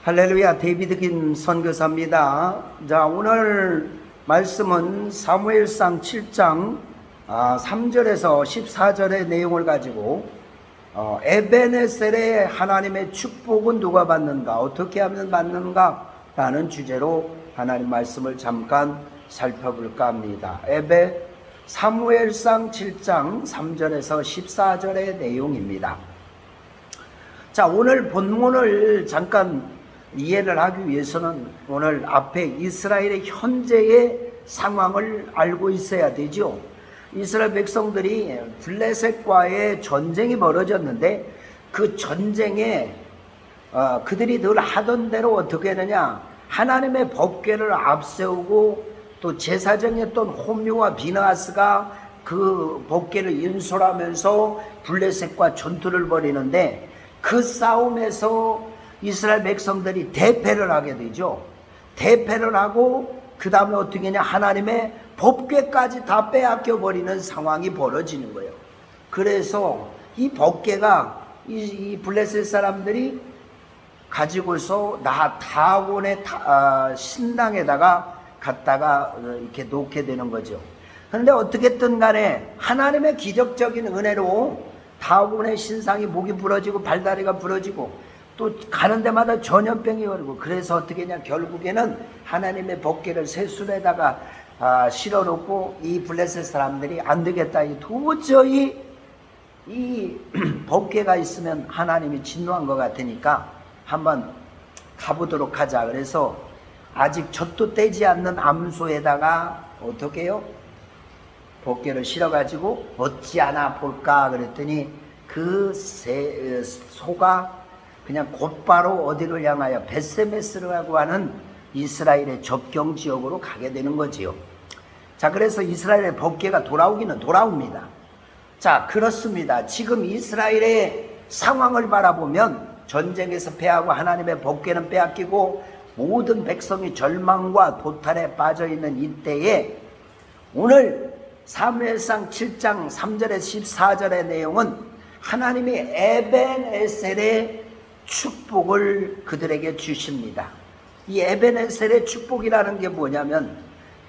할렐루야, 데이비드 김 선교사입니다. 자, 오늘 말씀은 사무엘상 7장 3절에서 14절의 내용을 가지고 에베네셀의 하나님의 축복은 누가 받는가, 어떻게 하면 받는가 라는 주제로 하나님 말씀을 잠깐 살펴볼까 합니다. 사무엘상 7장 3절에서 14절의 내용입니다. 자, 오늘 본문을 잠깐 이해를 하기 위해서는 오늘 앞에 이스라엘의 현재의 상황을 알고 있어야 되죠. 이스라엘 백성들이 블레셋과의 전쟁이 벌어졌는데 그 전쟁에 그들이 늘 하던 대로 어떻게 했느냐, 하나님의 법궤를 앞세우고 또 제사장이었던 홈리와 비느하스가 그 법궤를 인솔하면서 블레셋과 전투를 벌이는데 그 싸움에서 이스라엘 백성들이 대패를 하게 되죠. 대패를 하고 그 다음에 어떻게 하냐, 하나님의 법궤까지 다 빼앗겨 버리는 상황이 벌어지는 거예요. 그래서 이 법궤가 이 블레셋 사람들이 가지고서 다곤의 신당에다가 갖다가 이렇게 놓게 되는 거죠. 그런데 어떻게든 간에 하나님의 기적적인 은혜로 다곤의 신상이 목이 부러지고 발다리가 부러지고 또 가는 데마다 전염병이 오고, 그래서 어떻게 했냐, 결국에는 하나님의 법궤를 쇠술에다가 실어놓고 이 블레셋 사람들이 안 되겠다, 도저히 이 법궤가 있으면 하나님이 진노한 것 같으니까 한번 가보도록 하자. 그래서 아직 젖도 떼지 않는 암소에다가 어떻게 해요? 법궤를 실어가지고 어찌하나 볼까 그랬더니 그 소가 그냥 곧바로 어디를 향하여 베세메스라고 하는 이스라엘의 접경 지역으로 가게 되는 거지요. 자, 그래서 이스라엘의 법궤가 돌아오기는 돌아옵니다. 자, 그렇습니다. 지금 이스라엘의 상황을 바라보면 전쟁에서 패하고 하나님의 법궤는 빼앗기고 모든 백성이 절망과 도탈에 빠져있는 이때에 오늘 사무엘상 7장 3절에서 14절의 내용은 하나님이 에벤에셀의 축복을 그들에게 주십니다. 이 에베네셀의 축복이라는 게 뭐냐면,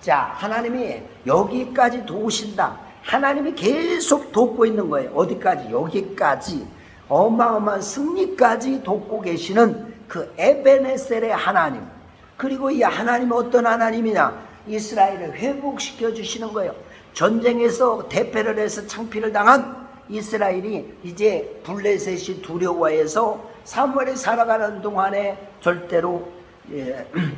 자, 하나님이 여기까지 도우신다. 하나님이 계속 돕고 있는 거예요. 어디까지? 여기까지. 어마어마한 승리까지 돕고 계시는 그 에베네셀의 하나님. 그리고 이 하나님은 어떤 하나님이냐? 이스라엘을 회복시켜 주시는 거예요. 전쟁에서 대패를 해서 창피를 당한 이스라엘이 이제 블레셋이 두려워해서 사무엘이 살아가는 동안에 절대로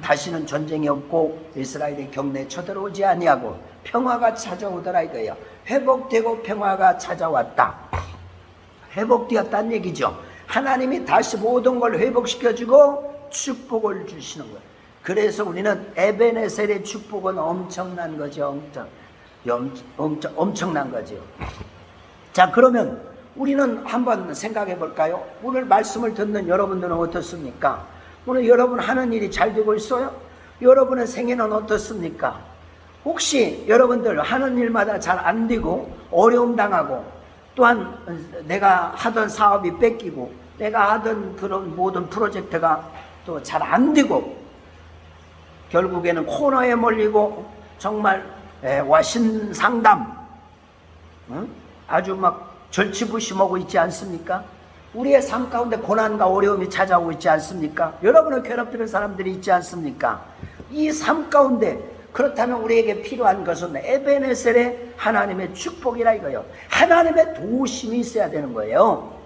다시는 전쟁이 없고 이스라엘의 경내에 쳐들어오지 아니하고 평화가 찾아오더라 이거예요. 회복되고 평화가 찾아왔다. 회복되었다는 얘기죠. 하나님이 다시 모든 걸 회복시켜주고 축복을 주시는 거예요. 그래서 우리는 에베네셀의 축복은 엄청난 거죠. 엄청난 거죠. 자, 그러면 우리는 한번 생각해 볼까요? 오늘 말씀을 듣는 여러분들은 어떻습니까? 오늘 여러분 하는 일이 잘 되고 있어요? 여러분의 생애는 어떻습니까? 혹시 여러분들 하는 일마다 잘 안 되고 어려움 당하고, 또한 내가 하던 사업이 뺏기고 내가 하던 그런 모든 프로젝트가 또 잘 안 되고 결국에는 코너에 몰리고 정말 와신상담, 아주 막 절치부심하고 있지 않습니까? 우리의 삶 가운데 고난과 어려움이 찾아오고 있지 않습니까? 여러분을 괴롭히는 사람들이 있지 않습니까? 이 삶 가운데, 그렇다면 우리에게 필요한 것은 에베네셀의 하나님의 축복이라 이거예요. 하나님의 도우심이 있어야 되는 거예요.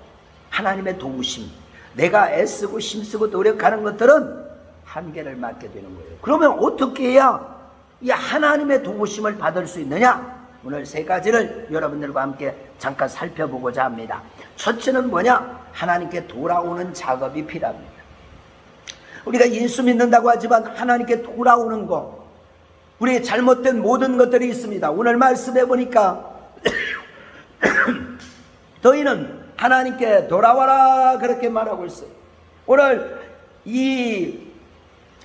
하나님의 도우심. 내가 애쓰고 힘쓰고 노력하는 것들은 한계를 맞게 되는 거예요. 그러면 어떻게 해야 이 하나님의 도우심을 받을 수 있느냐? 오늘 세 가지를 여러분들과 함께 잠깐 살펴보고자 합니다. 첫째는 뭐냐? 하나님께 돌아오는 작업이 필요합니다. 우리가 예수 믿는다고 하지만 하나님께 돌아오는 것, 우리의 잘못된 모든 것들이 있습니다. 오늘 말씀해 보니까 너희는 하나님께 돌아와라 그렇게 말하고 있어요. 오늘 이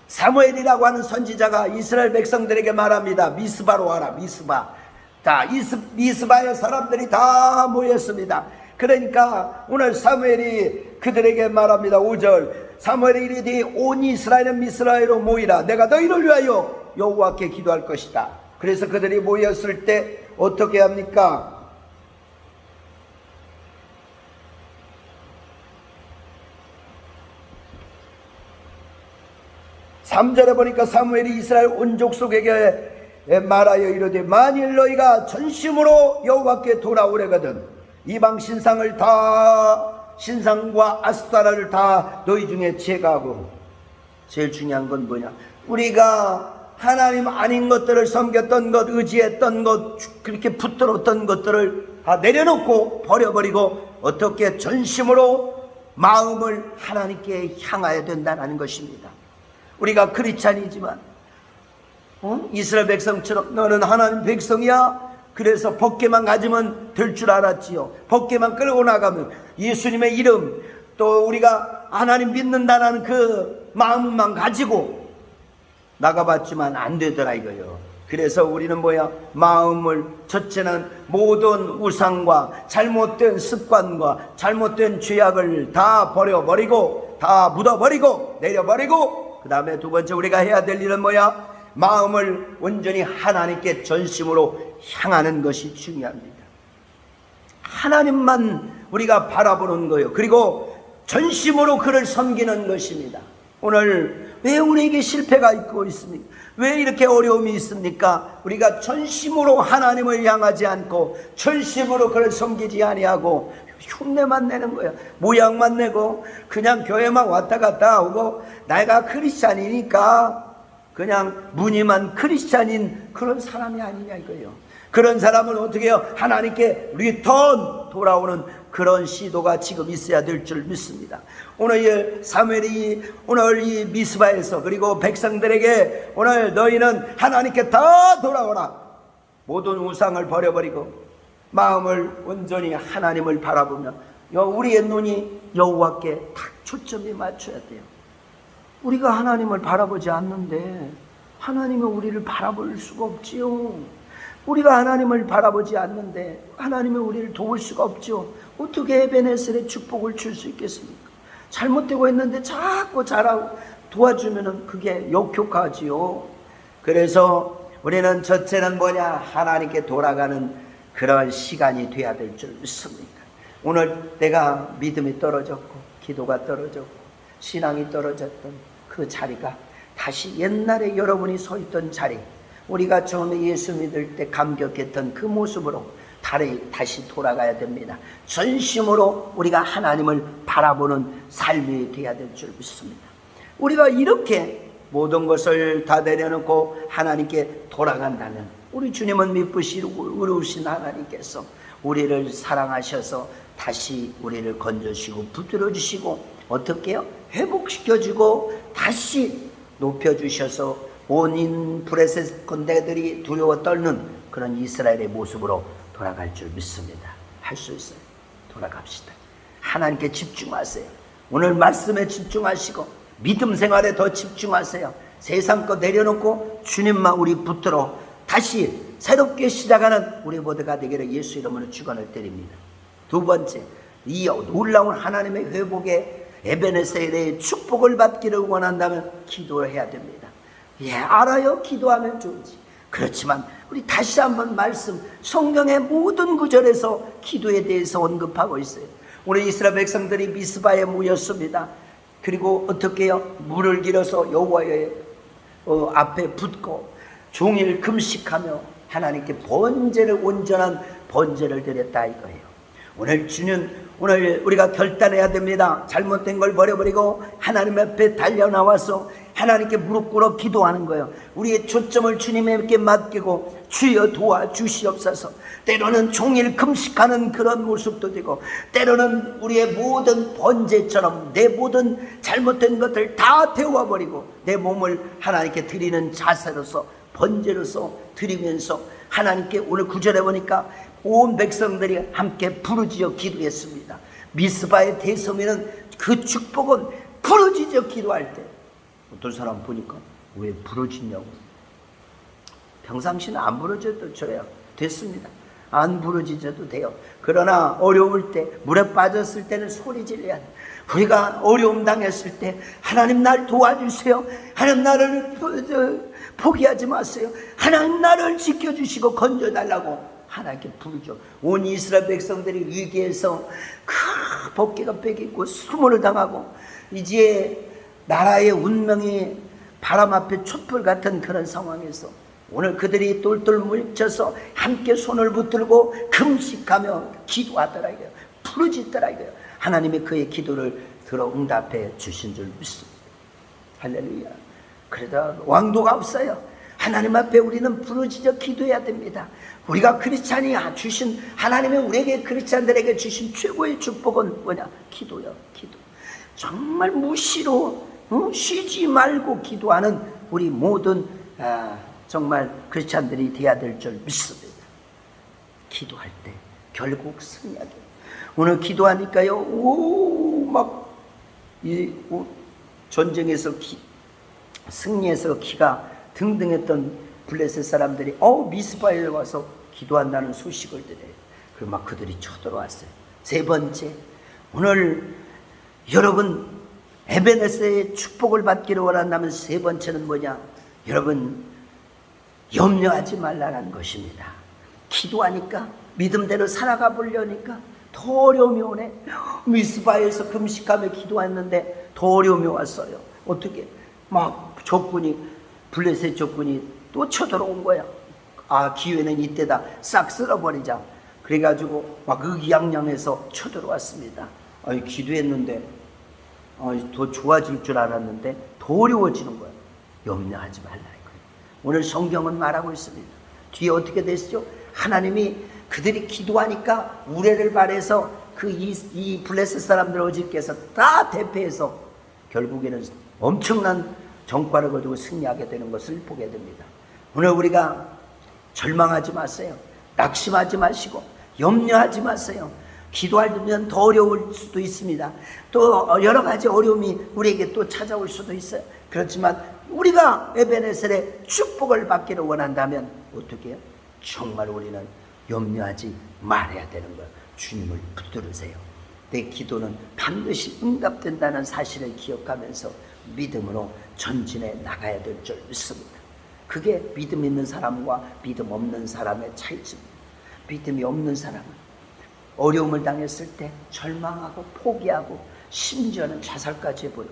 사무엘이라고 하는 선지자가 이스라엘 백성들에게 말합니다. 미스바로 와라, 미스바. 자, 미스바의 사람들이 다 모였습니다. 그러니까 오늘 사무엘이 그들에게 말합니다. 5절 사무엘이 이르되 온 이스라엘은 미스라엘로 모이라. 내가 너희를 위하여 여호와께 기도할 것이다. 그래서 그들이 모였을 때 어떻게 합니까? 3절에 보니까 사무엘이 이스라엘 온 족속에게 말하여 이르되 만일 너희가 전심으로 여호와께 돌아오려거든 이방 신상을 다 신상과 아스타라를 다 너희 중에 제거하고. 제일 중요한 건 뭐냐? 우리가 하나님 아닌 것들을 섬겼던 것, 의지했던 것, 그렇게 붙들었던 것들을 다 내려놓고 버려버리고 어떻게 전심으로 마음을 하나님께 향하여야 된다는 것입니다. 우리가 크리스찬이지만 이스라엘 백성처럼 너는 하나님 백성이야. 그래서 법궤만 가지면 될 줄 알았지요. 법궤만 끌고 나가면 예수님의 이름 또 우리가 하나님 믿는다는 그 마음만 가지고 나가봤지만 안 되더라 이거요. 그래서 우리는 뭐야? 마음을 첫째는 모든 우상과 잘못된 습관과 잘못된 죄악을 다 버려버리고 다 묻어버리고 내려버리고, 그 다음에 두 번째 우리가 해야 될 일은 뭐야? 마음을 온전히 하나님께 전심으로 향하는 것이 중요합니다. 하나님만 우리가 바라보는 거예요. 그리고 전심으로 그를 섬기는 것입니다. 오늘 왜 우리에게 실패가 있고 있습니까? 왜 이렇게 어려움이 있습니까? 우리가 전심으로 하나님을 향하지 않고 전심으로 그를 섬기지 아니하고 흉내만 내는 거야. 모양만 내고 그냥 교회만 왔다 갔다 하고 내가 크리스찬이니까 그냥 무늬만 크리스찬인 그런 사람이 아니냐 이거예요. 그런 사람은 어떻게 해요? 하나님께 리턴 돌아오는 그런 시도가 지금 있어야 될 줄 믿습니다. 오늘 사무엘이 오늘 이 미스바에서 그리고 백성들에게 오늘 너희는 하나님께 다 돌아오라. 모든 우상을 버려버리고 마음을 온전히 하나님을 바라보며 우리의 눈이 여호와께 딱 초점이 맞춰야 돼요. 우리가 하나님을 바라보지 않는데 하나님은 우리를 바라볼 수가 없지요. 우리가 하나님을 바라보지 않는데 하나님은 우리를 도울 수가 없죠. 어떻게 에베네셀의 축복을 줄 수 있겠습니까? 잘못되고 있는데 자꾸 잘하고 도와주면 그게 역효과지요. 그래서 우리는 첫째는 뭐냐? 하나님께 돌아가는 그런 시간이 돼야 될 줄 믿습니다. 오늘 내가 믿음이 떨어졌고 기도가 떨어졌고 신앙이 떨어졌던 그 자리가 다시 옛날에 여러분이 서 있던 자리, 우리가 처음에 예수 믿을 때 감격했던 그 모습으로 다시 돌아가야 됩니다. 전심으로 우리가 하나님을 바라보는 삶이 되어야 될 줄 믿습니다. 우리가 이렇게 모든 것을 다 내려놓고 하나님께 돌아간다면 우리 주님은 미쁘시고 의로우신 하나님께서 우리를 사랑하셔서 다시 우리를 건져주시고 붙들어주시고 어떻게 해요? 회복시켜주고 다시 높여주셔서 온인 브레셋 군대들이 두려워 떨는 그런 이스라엘의 모습으로 돌아갈 줄 믿습니다. 할 수 있어요. 돌아갑시다. 하나님께 집중하세요. 오늘 말씀에 집중하시고 믿음 생활에 더 집중하세요. 세상 거 내려놓고 주님만 우리 붙들어 다시 새롭게 시작하는 우리 모두가 되기를 예수 이름으로 축원을 드립니다. 두 번째, 이 놀라운 하나님의 회복에 에베네셀의 축복을 받기를 원한다면 기도를 해야 됩니다. 예, 알아요. 기도하면 좋은지. 그렇지만 우리 다시 한번 성경의 모든 구절에서 기도에 대해서 언급하고 있어요. 우리 이스라엘 백성들이 미스바에 모였습니다. 그리고 어떻게 해요? 물을 길어서 여호와의 앞에 붓고 종일 금식하며 하나님께 온전한 번제를 드렸다 이거예요. 오늘 우리가 결단해야 됩니다. 잘못된 걸 버려버리고 하나님 앞에 달려나와서 하나님께 무릎 꿇어 기도하는 거예요. 우리의 초점을 주님께 맡기고 주여 도와주시옵소서. 때로는 종일 금식하는 그런 모습도 되고 때로는 우리의 모든 번제처럼 내 모든 잘못된 것들 다 태워버리고 내 몸을 하나님께 드리는 자세로서 번제로서 드리면서 하나님께 오늘 9절에 보니까 온 백성들이 함께 부르짖어 기도했습니다. 미스바의 대성에는 그 축복은 부르짖어 기도할 때 어떤 사람 보니까 왜 부르짖냐고. 평상시는 안 부르짖어도 저래야 됐습니다. 안 부르짖어도 돼요. 그러나 어려울 때, 물에 빠졌을 때는 소리 질러야 돼. 우리가 어려움 당했을 때 하나님 날 도와주세요. 하나님 나를 포기하지 마세요. 하나님 나를 지켜주시고 건져달라고 하나님께 부르죠. 온 이스라엘 백성들이 위기에서 큰 법궤가 뺏기고 수모를 당하고 이제 나라의 운명이 바람 앞에 촛불 같은 그런 상황에서 오늘 그들이 똘똘 뭉쳐서 함께 손을 붙들고 금식하며 기도하더라 이거예요. 부르짖더라 이거예요. 하나님이 그의 기도를 들어 응답해 주신 줄 믿습니다. 할렐루야. 그러다 왕도가 없어요. 하나님 앞에 우리는 부르짖어 기도해야 됩니다. 우리가 크리스찬이 주신, 하나님이 우리에게 크리스찬들에게 주신 최고의 축복은 뭐냐? 기도요. 기도. 정말 무시로 쉬지 말고 기도하는 우리 모든 정말 크리스찬들이 되어야 될 줄 믿습니다. 기도할 때 결국 승리하게. 오늘 기도하니까요, 전쟁에서 승리해서 기가 등등했던 블레셋 사람들이 미스바에 와서 기도한다는 소식을 들어요. 그리고 막 그들이 쳐들어왔어요. 세 번째, 오늘 여러분 에베네스의 축복을 받기를 원한다면 세 번째는 뭐냐? 여러분 염려하지 말라는 것입니다. 기도하니까 믿음대로 살아가 보려니까 더 어려움이 오네. 미스바에서 금식하며 기도했는데 더 어려움이 왔어요. 어떻게? 막 적군이, 블레셋 적군이 또 쳐들어온 거야. 기회는 이때다. 싹 쓸어버리자. 그래가지고 막 의기양양해서 쳐들어왔습니다. 기도했는데 더 좋아질 줄 알았는데 더 어려워지는 거야. 염려하지 말라 이거예요. 오늘 성경은 말하고 있습니다. 뒤에 어떻게 됐죠? 하나님이 그들이 기도하니까 우레를 발해서 이 블레셋 사람들 어저께서 다 대패해서 결국에는 엄청난 정과를 거두고 승리하게 되는 것을 보게 됩니다. 오늘 우리가 절망하지 마세요. 낙심하지 마시고 염려하지 마세요. 기도하면 더 어려울 수도 있습니다. 또 여러 가지 어려움이 우리에게 또 찾아올 수도 있어요. 그렇지만 우리가 에베네셀의 축복을 받기를 원한다면 어떻게 해요? 정말 우리는 염려하지 말아야 되는 거예요. 주님을 붙들으세요. 내 기도는 반드시 응답된다는 사실을 기억하면서 믿음으로 전진해 나가야 될 줄 믿습니다. 그게 믿음 있는 사람과 믿음 없는 사람의 차이입니다. 믿음이 없는 사람은 어려움을 당했을 때 절망하고 포기하고 심지어는 자살까지 해버려.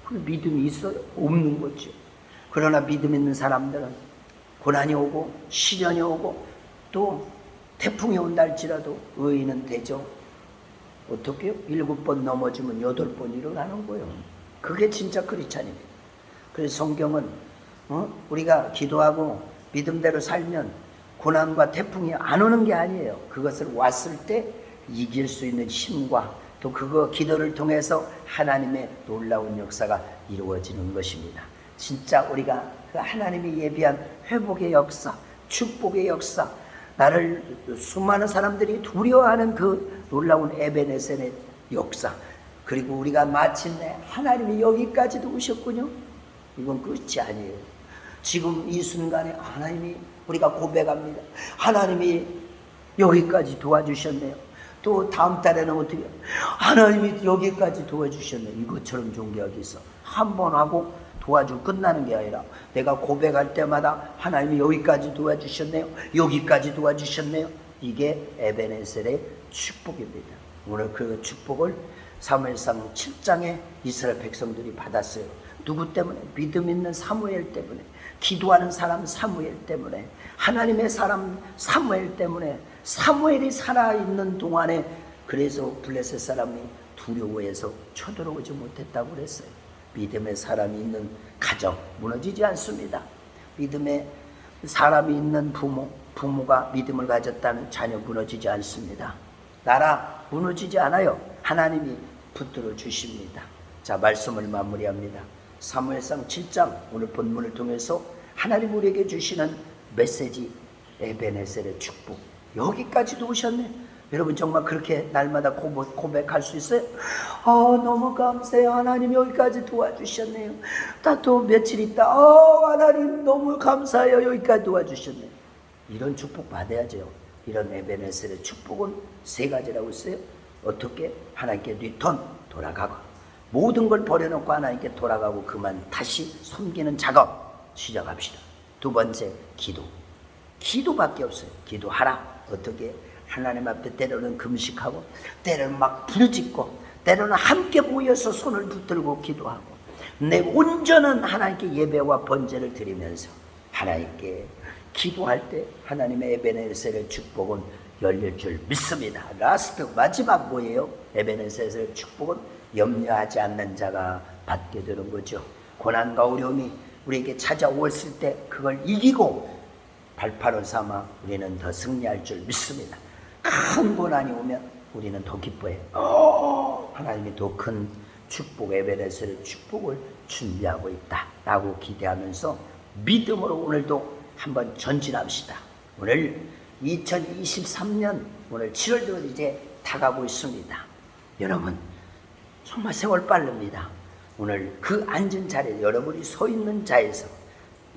그 믿음이 있어요? 없는 거죠. 그러나 믿음 있는 사람들은 고난이 오고 시련이 오고 또 태풍이 온다 할지라도 의인은 되죠. 어떻게요? 7번 넘어지면 8번 일어나는 거예요. 그게 진짜 크리스찬입니다. 그래서 성경은 우리가 기도하고 믿음대로 살면 고난과 태풍이 안 오는 게 아니에요. 그것을 왔을 때 이길 수 있는 힘과 또 그거 기도를 통해서 하나님의 놀라운 역사가 이루어지는 것입니다. 진짜 우리가 그 하나님이 예비한 회복의 역사, 축복의 역사, 나를 수많은 사람들이 두려워하는 그 놀라운 에베네셀의 역사, 그리고 우리가 마침내 하나님이 여기까지도 오셨군요. 이건 끝이 아니에요. 지금 이 순간에 하나님이, 우리가 고백합니다. 하나님이 여기까지 도와주셨네요. 또 다음 달에는 어떻게 하나님이 여기까지 도와주셨네요. 이것처럼 존귀하게 있어. 한 번 하고 도와주고 끝나는 게 아니라 내가 고백할 때마다 하나님이 여기까지 도와주셨네요. 여기까지 도와주셨네요. 이게 에베네셀의 축복입니다. 오늘 그 축복을 사무엘상 7장에 이스라엘 백성들이 받았어요. 누구 때문에? 믿음 있는 사무엘 때문에, 기도하는 사람 사무엘 때문에, 하나님의 사람 사무엘 때문에. 사무엘이 살아있는 동안에 그래서 블레셋 사람이 두려워해서 쳐들어오지 못했다고 그랬어요. 믿음의 사람이 있는 가정 무너지지 않습니다. 믿음의 사람이 있는 부모가 믿음을 가졌다는 자녀 무너지지 않습니다. 나라 무너지지 않아요. 하나님이 붙들어 주십니다. 자, 말씀을 마무리합니다. 사무엘상 7장 오늘 본문을 통해서 하나님 우리에게 주시는 메시지, 에베네셀의 축복. 여기까지도 오셨네. 여러분 정말 그렇게 날마다 고백할 수 있어요? 너무 감사해요. 하나님 여기까지 도와주셨네요. 또 며칠 있다 하나님 너무 감사해요. 여기까지 도와주셨네요. 이런 축복 받아야죠. 이런 에베네셀의 축복은 세 가지라고 했어요. 어떻게? 하나님께 리턴, 돌아가고, 모든 걸 버려놓고 하나님께 돌아가고 그만 다시 섬기는 작업 시작합시다. 두 번째, 기도. 기도밖에 없어요. 기도하라. 어떻게? 하나님 앞에 때로는 금식하고, 때로는 막 부르짖고, 때로는 함께 모여서 손을 붙들고 기도하고, 내 온전한 하나님께 예배와 번제를 드리면서 하나님께 기도할 때 하나님의 에베네셀의 축복은 열릴 줄 믿습니다. 라스트, 마지막 뭐예요? 에베네셀의 축복은 염려하지 않는 자가 받게 되는 거죠. 고난과 어려움이 우리에게 찾아왔을 때 그걸 이기고 발판을 삼아 우리는 더 승리할 줄 믿습니다. 큰 고난이 오면 우리는 더 기뻐해요. 하나님이 더 큰 축복, 에베네셀의 축복을 준비하고 있다라고 기대하면서 믿음으로 오늘도 한번 전진합시다. 오늘 2023년 오늘 7월도 이제 다가고 있습니다. 여러분 정말 세월 빠릅니다. 오늘 그 앉은 자리에, 여러분이 서 있는 자에서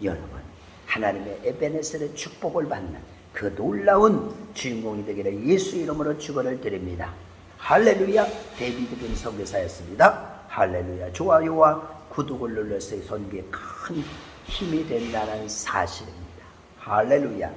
여러분 하나님의 에베네셀의 축복을 받는 그 놀라운 주인공이 되기를 예수 이름으로 축원을 드립니다. 할렐루야. 데이비드 빈 선교사였습니다. 할렐루야. 좋아요와 구독을 눌러서 선교에 큰 힘이 된다는 사실입니다. 할렐루야.